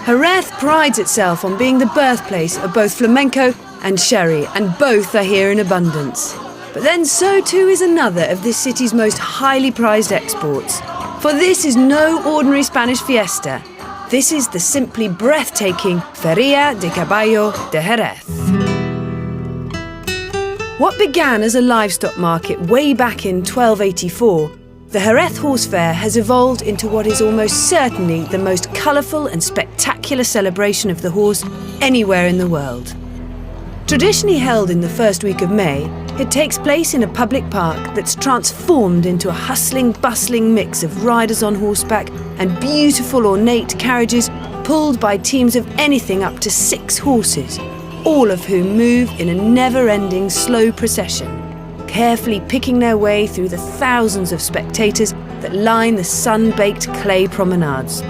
Jerez prides itself on being the birthplace of both flamenco and sherry, and both are here in abundance. But then so too is another of this city's most highly prized exports. For this is no ordinary Spanish fiesta. This is the simply breathtaking Feria de Caballo de Jerez. What began as a livestock market way back in 1284, the Jerez Horse Fair has evolved into what is almost certainly the most colourful and spectacular celebration of the horse anywhere in the world. Traditionally held in the first week of May, it takes place in a public park that's transformed into a hustling, bustling mix of riders on horseback and beautiful ornate carriages pulled by teams of anything up to 6 horses, all of whom move in a never-ending slow procession, carefully picking their way through the thousands of spectators that line the sun-baked clay promenades.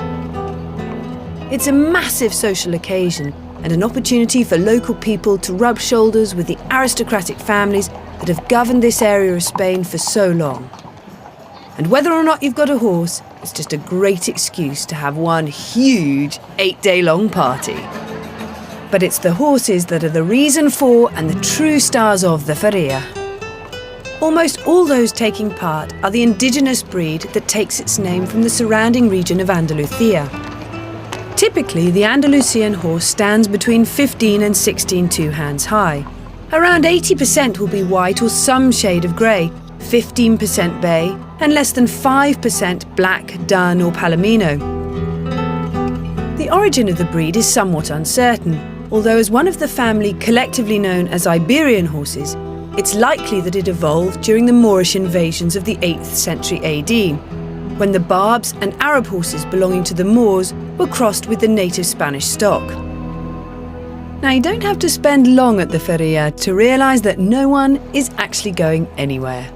It's a massive social occasion and an opportunity for local people to rub shoulders with the aristocratic families that have governed this area of Spain for so long. And whether or not you've got a horse, it's just a great excuse to have one huge 8-day-long party. But it's the horses that are the reason for and the true stars of the Feria. Almost all those taking part are the indigenous breed that takes its name from the surrounding region of Andalusia. Typically, the Andalusian horse stands between 15 and 16 two-hands high. Around 80% will be white or some shade of grey, 15% bay, and less than 5% black, dun or palomino. The origin of the breed is somewhat uncertain, although as one of the family collectively known as Iberian horses, it's likely that it evolved during the Moorish invasions of the 8th century AD, when the Barbs and Arab horses belonging to the Moors were crossed with the native Spanish stock. Now, you don't have to spend long at the Feria to realise that no one is actually going anywhere.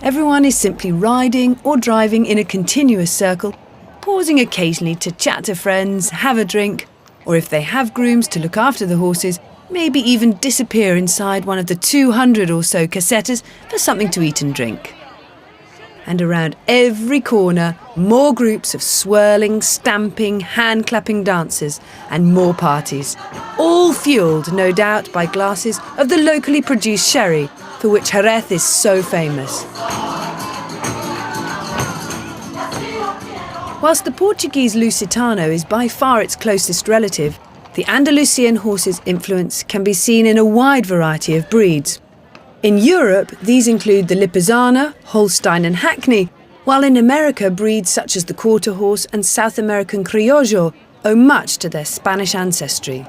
Everyone is simply riding or driving in a continuous circle, pausing occasionally to chat to friends, have a drink, or if they have grooms to look after the horses, maybe even disappear inside one of the 200 or so casetas for something to eat and drink. And around every corner, more groups of swirling, stamping, hand-clapping dancers and more parties, all fuelled, no doubt, by glasses of the locally produced sherry, for which Jerez is so famous. Whilst the Portuguese Lusitano is by far its closest relative, the Andalusian horse's influence can be seen in a wide variety of breeds. In Europe, these include the Lipizzaner, Holstein and Hackney, while in America breeds such as the Quarter Horse and South American Criollo owe much to their Spanish ancestry.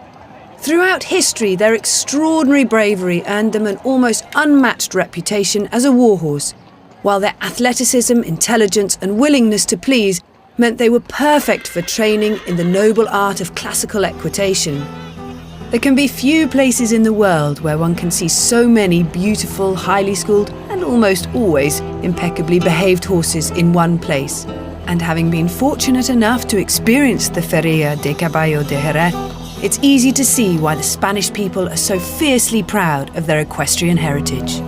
Throughout history, their extraordinary bravery earned them an almost unmatched reputation as a warhorse, while their athleticism, intelligence and willingness to please meant they were perfect for training in the noble art of classical equitation. There can be few places in the world where one can see so many beautiful, highly schooled and almost always impeccably behaved horses in one place. And having been fortunate enough to experience the Feria de Caballo de Jerez, it's easy to see why the Spanish people are so fiercely proud of their equestrian heritage.